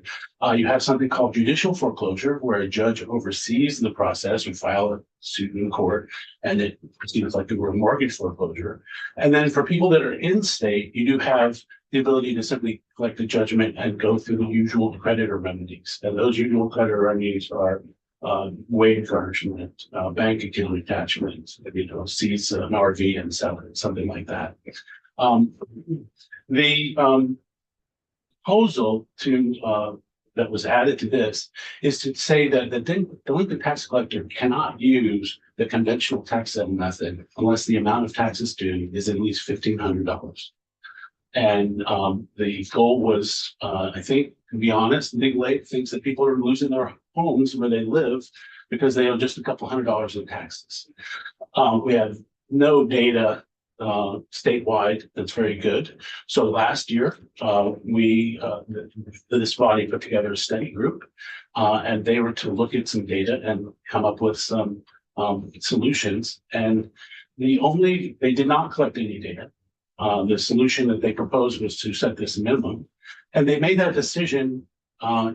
You have something called judicial foreclosure, where a judge oversees the process. You file a suit in court, and it proceeds like it were a mortgage foreclosure. And then for people that are in state, you do have the ability to simply collect a judgment and go through the usual creditor remedies. And those usual creditor remedies are wage garnishment, bank account attachment, seize an RV and sell it, something like that. The proposal that was added to this is to say that the delinquent tax collector cannot use the conventional tax sale method unless the amount of taxes due is at least $1,500. And the goal was, I think, to be honest, Big Lake thinks that people are losing their homes where they live because they owe just a couple $100s in taxes. We have no data statewide that's very good. So last year, this body put together a study group, and they were to look at some data and come up with some solutions. And they did not collect any data. The solution that they proposed was to set this minimum. And they made that decision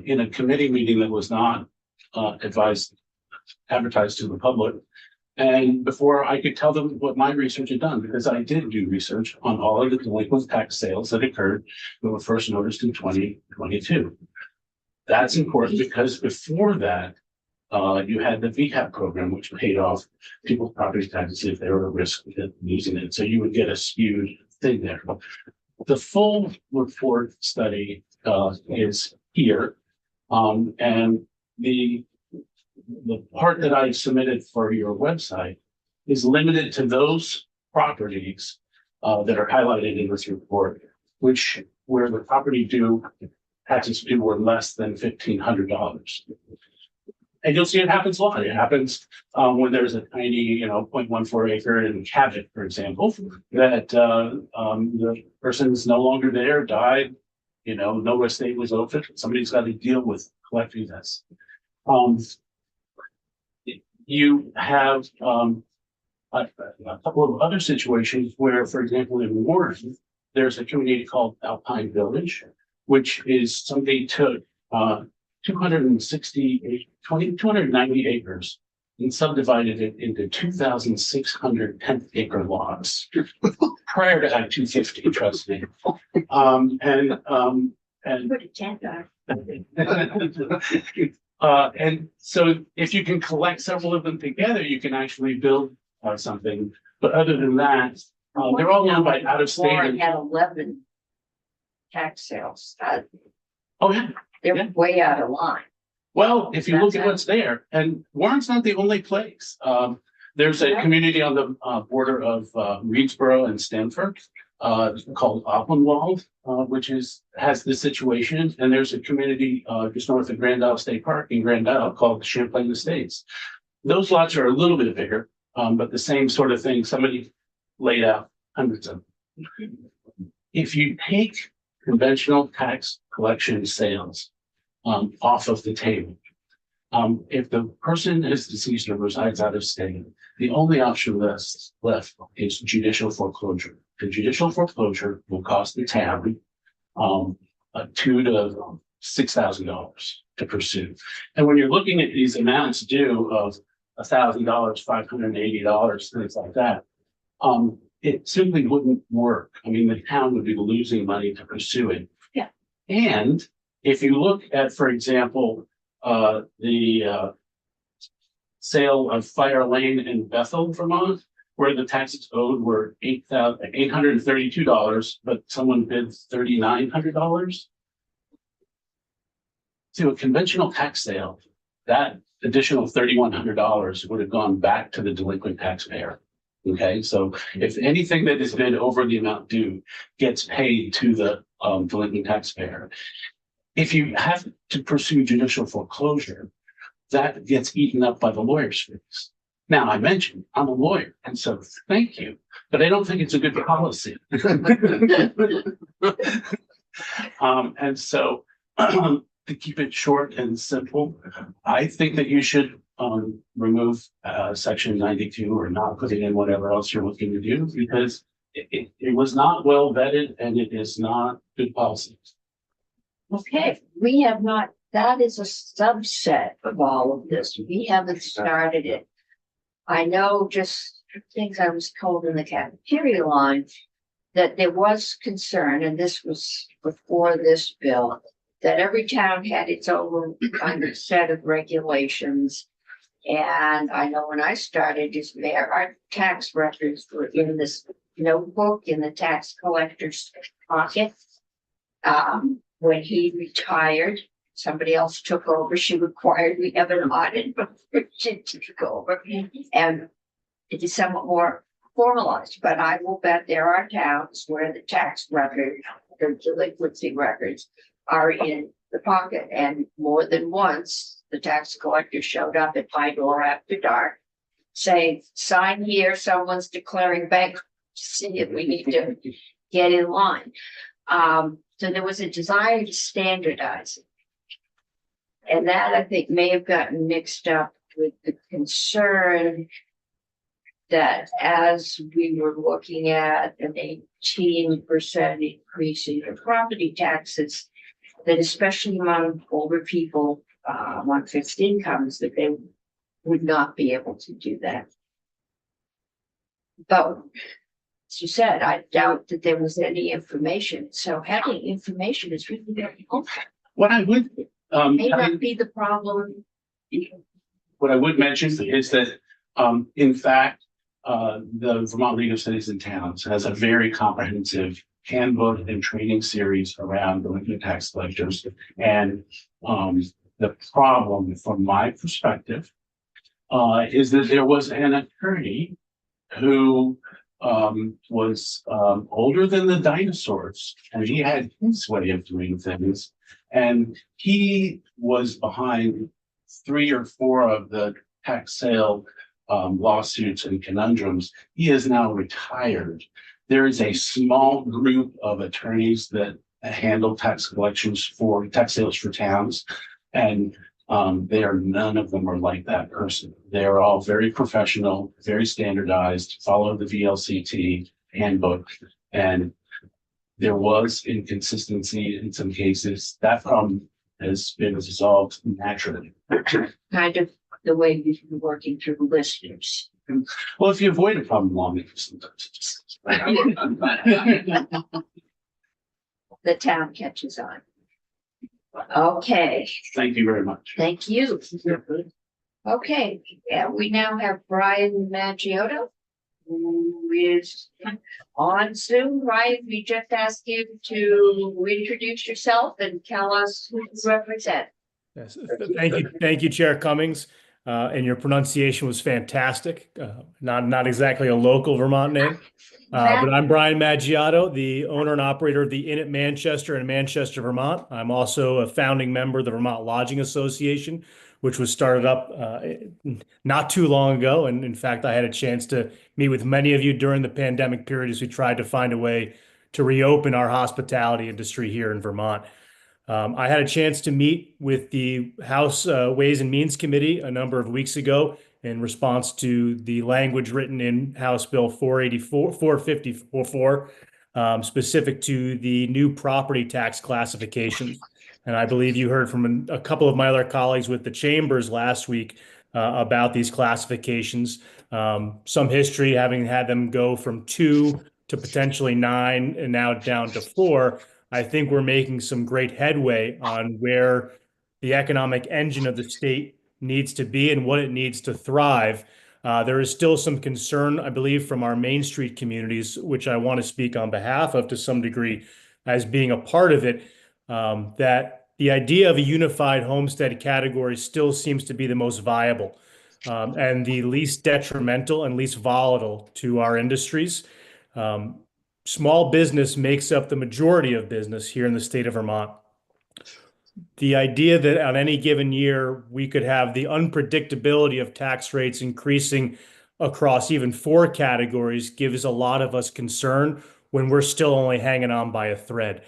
in a committee meeting that was not advertised to the public. And before I could tell them what my research had done, because I did do research on all of the delinquent tax sales that occurred that were first noticed in 2022. That's important because before that, you had the VHAP program, which paid off people's property taxes if they were at risk of losing it. So you would get a skewed thing there. The full report study is here. And the part that I submitted for your website is limited to those properties that are highlighted in this report, where the property taxes due were less than $1,500. And you'll see it happens a lot. It happens when there's a tiny, 0.14 acre in Cabot, for example, that the person is no longer there, died, You know, no estate was open. Somebody's got to deal with collecting this. You have, a couple of other situations where, for example, in Warren, there's a community called Alpine Village, which is somebody took, 290 acres and subdivided it into 2,600 10-acre lots prior to Act 250, trust me. And Put a tent on. and so if you can collect several of them together, you can actually build something. But other than that, they're all owned by out of Warren state. had 11 tax sales. Oh, yeah. They're Yeah. way out of line. Well, if you look at what's there, and Warren's not the only place. There's a community on the border of Reedsboro and Stanford called Oppenwald, which has this situation. And there's a community just north of Grand Isle State Park in Grand Isle called Champlain Estates. Those lots are a little bit bigger, but the same sort of thing. Somebody laid out hundreds of them. If you take conventional tax collection sales off of the table, if the person is deceased or resides out of state, the only option left is judicial foreclosure. The judicial foreclosure will cost the town $2,000 to $6,000 to pursue. And when you're looking at these amounts due of $1,000, $580, things like that, it simply wouldn't work. I mean, the town would be losing money to pursue it. Yeah. And if you look at, for example, the sale of Fire Lane in Bethel, Vermont, where the taxes owed were $832, but someone bid $3,900. To a conventional tax sale, that additional $3,100 would have gone back to the delinquent taxpayer. Okay, so if anything that is bid over the amount due gets paid to the delinquent taxpayer, if you have to pursue judicial foreclosure, that gets eaten up by the lawyer's fees. Now, I mentioned I'm a lawyer, and so thank you, but I don't think it's a good policy. And so to keep it short and simple, I think that you should remove section 92 or not putting in whatever else you're looking to do, because it was not well vetted and it is not good policy. Okay, we have not, that is a subset of all of this. We haven't started it. I know just things I was told in the cafeteria line that there was concern, and this was before this bill, that every town had its own kind of set of regulations. And I know when I started, our tax records were in this notebook in the tax collector's pocket. When he retired, somebody else took over. She required we have an audit before she took over. And it is somewhat more formalized, but I will bet there are towns where the tax record, the delinquency records are in the pocket. And more than once, the tax collector showed up at my door after dark saying, sign here, someone's declaring bankruptcy and we need to get in line. So there was a desire to standardize it. And that I think may have gotten mixed up with the concern that as we were looking at an 18% increase in property taxes, that especially among older people, on fixed incomes, that they would not be able to do that. But as you said, I doubt that there was any information. So having information is really very helpful. What I would May not be the problem. what I would mention is that in fact the Vermont League of Cities and Towns has a very comprehensive handbook and training series around delinquent tax collectors. And the problem from my perspective is that there was an attorney who was older than the dinosaurs, and he had his way of doing things. And he was behind 3 or 4 of the tax sale lawsuits and conundrums. He is now retired. There is a small group of attorneys that handle tax collections for tax sales for towns. And none of them are like that person. They're all very professional, very standardized, follow the VLCT handbook. And there was inconsistency in some cases. That problem has been resolved naturally. Kind of the way we've been working through listers. Well, if you avoid a problem long enough, sometimes it just. The town catches on. Okay, Thank you very much. thank you. Okay, yeah, we now have Brian Maggiotto, who is on Zoom. Brian, we just asked you to introduce yourself and tell us who you represent. Yes, thank you, Chair Cummings. And your pronunciation was fantastic. Not exactly a local Vermont name, but I'm Brian Maggiotto, the owner and operator of the Inn at Manchester in Manchester, Vermont. I'm also a founding member of the Vermont Lodging Association, which was started up not too long ago. And in fact, I had a chance to meet with many of you during the pandemic period as we tried to find a way to reopen our hospitality industry here in Vermont. I had a chance to meet with the House Ways and Means Committee a number of weeks ago in response to the language written in House Bill 454, specific to the new property tax classifications. And I believe you heard from a couple of my other colleagues with the chambers last week about these classifications. Some history, having had them go from 2 to potentially 9 and now down to 4. I think we're making some great headway on where the economic engine of the state needs to be and what it needs to thrive. There is still some concern, I believe, from our Main Street communities, which I want to speak on behalf of to some degree as being a part of it, that the idea of a unified homestead category still seems to be the most viable and the least detrimental and least volatile to our industries. Small business makes up the majority of business here in the state of Vermont. The idea that on any given year, we could have the unpredictability of tax rates increasing across even 4 categories gives a lot of us concern when we're still only hanging on by a thread.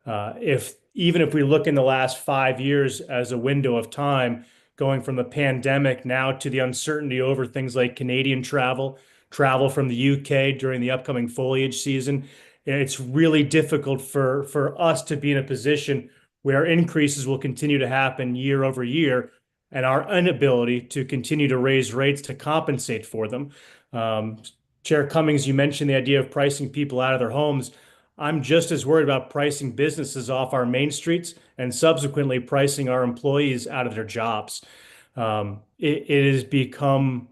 Even if we look in the last 5 years as a window of time, going from the pandemic now to the uncertainty over things like Canadian travel from the UK during the upcoming foliage season, it's really difficult for us to be in a position where increases will continue to happen year over year and our inability to continue to raise rates to compensate for them. Chair Cummings, you mentioned the idea of pricing people out of their homes. I'm just as worried about pricing businesses off our main streets and subsequently pricing our employees out of their jobs. It has become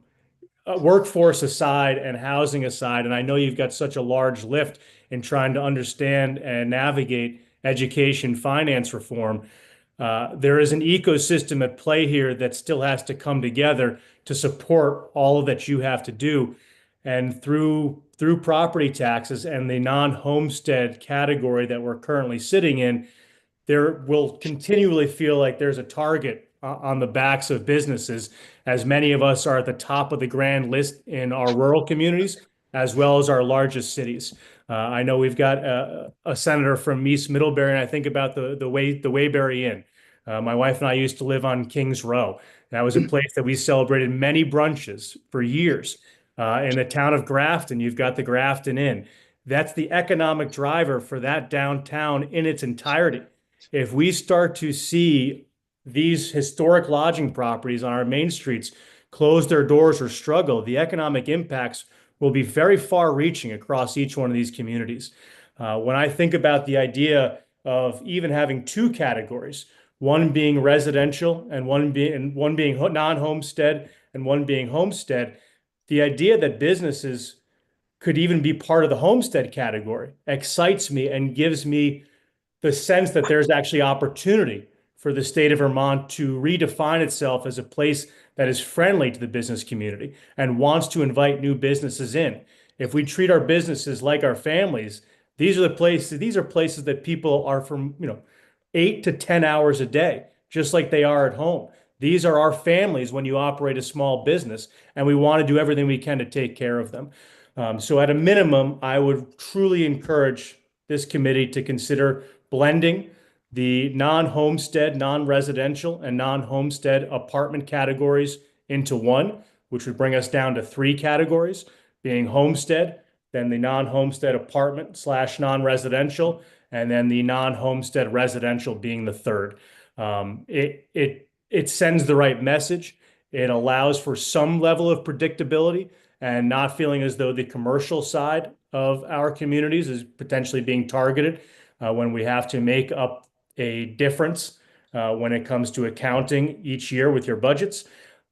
workforce aside and housing aside, and I know you've got such a large lift in trying to understand and navigate education finance reform. There is an ecosystem at play here that still has to come together to support all that you have to do. And through property taxes and the non-homestead category that we're currently sitting in, there will continually feel like there's a target on the backs of businesses, as many of us are at the top of the grand list in our rural communities, as well as our largest cities. I know we've got a senator from East Middlebury, and I think about the Waybury Inn. My wife and I used to live on Kings Row. That was a place that we celebrated many brunches for years. In the town of Grafton, you've got the Grafton Inn. That's the economic driver for that downtown in its entirety. If we start to see these historic lodging properties on our main streets close their doors or struggle, the economic impacts will be very far reaching across each one of these communities. When I think about the idea of even having 2 categories, one being residential and one being non-homestead and one being homestead, the idea that businesses could even be part of the homestead category excites me and gives me the sense that there's actually opportunity for the state of Vermont to redefine itself as a place that is friendly to the business community and wants to invite new businesses in. If we treat our businesses like our families, these are places that people are from, 8 to 10 hours a day, just like they are at home. These are our families when you operate a small business, and we want to do everything we can to take care of them. So at a minimum, I would truly encourage this committee to consider blending the non-homestead, non-residential, and non-homestead apartment categories into one, which would bring us down to three categories, being homestead, then the non-homestead apartment / non-residential, and then the non-homestead residential being the third. It sends the right message. It allows for some level of predictability and not feeling as though the commercial side of our communities is potentially being targeted when we have to make up a difference when it comes to accounting each year with your budgets.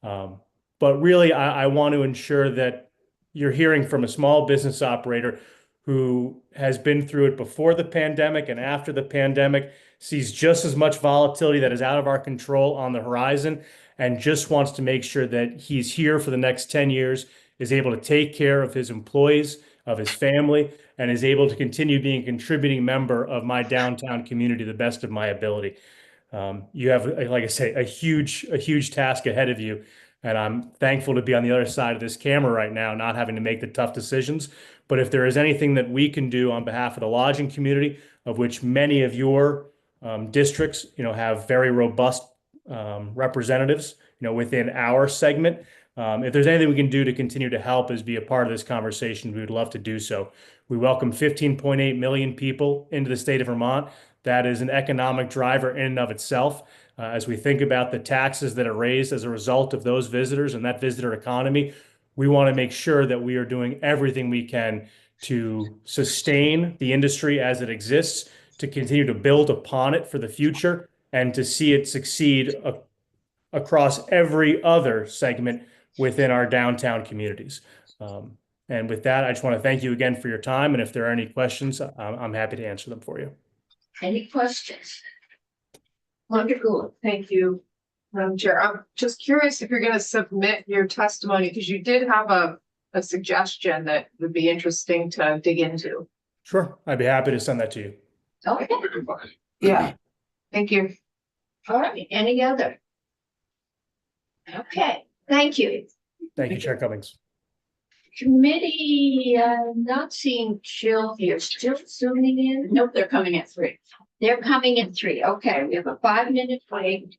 But really, I want to ensure that you're hearing from a small business operator who has been through it before the pandemic and after the pandemic, sees just as much volatility that is out of our control on the horizon, and just wants to make sure that he's here for the next 10 years, is able to take care of his employees, of his family, and is able to continue being a contributing member of my downtown community to the best of my ability. You have, like I say, a huge task ahead of you. And I'm thankful to be on the other side of this camera right now, not having to make the tough decisions. But if there is anything that we can do on behalf of the lodging community, of which many of your districts, have very robust representatives, within our segment. If there's anything we can do to continue to help as be a part of this conversation, we would love to do so. We welcome 15.8 million people into the state of Vermont. That is an economic driver in and of itself. As we think about the taxes that are raised as a result of those visitors and that visitor economy, we want to make sure that we are doing everything we can to sustain the industry as it exists, to continue to build upon it for the future, and to see it succeed across every other segment within our downtown communities. And with that, I just want to thank you again for your time. And if there are any questions, I'm happy to answer them for you. Any questions? Wonderful. Thank you, Madam Chair. I'm just curious if you're going to submit your testimony, because you did have a suggestion that would be interesting to dig into. Sure, I'd be happy to send that to you. Okay, Yeah. Thank you. all right, any other? Okay, thank you. Thank you, Chair Cummings. Committee, not seeing Jill here, still zooming in? Nope, they're coming at 3. They're coming in 3. Okay, we have a 5-minute break.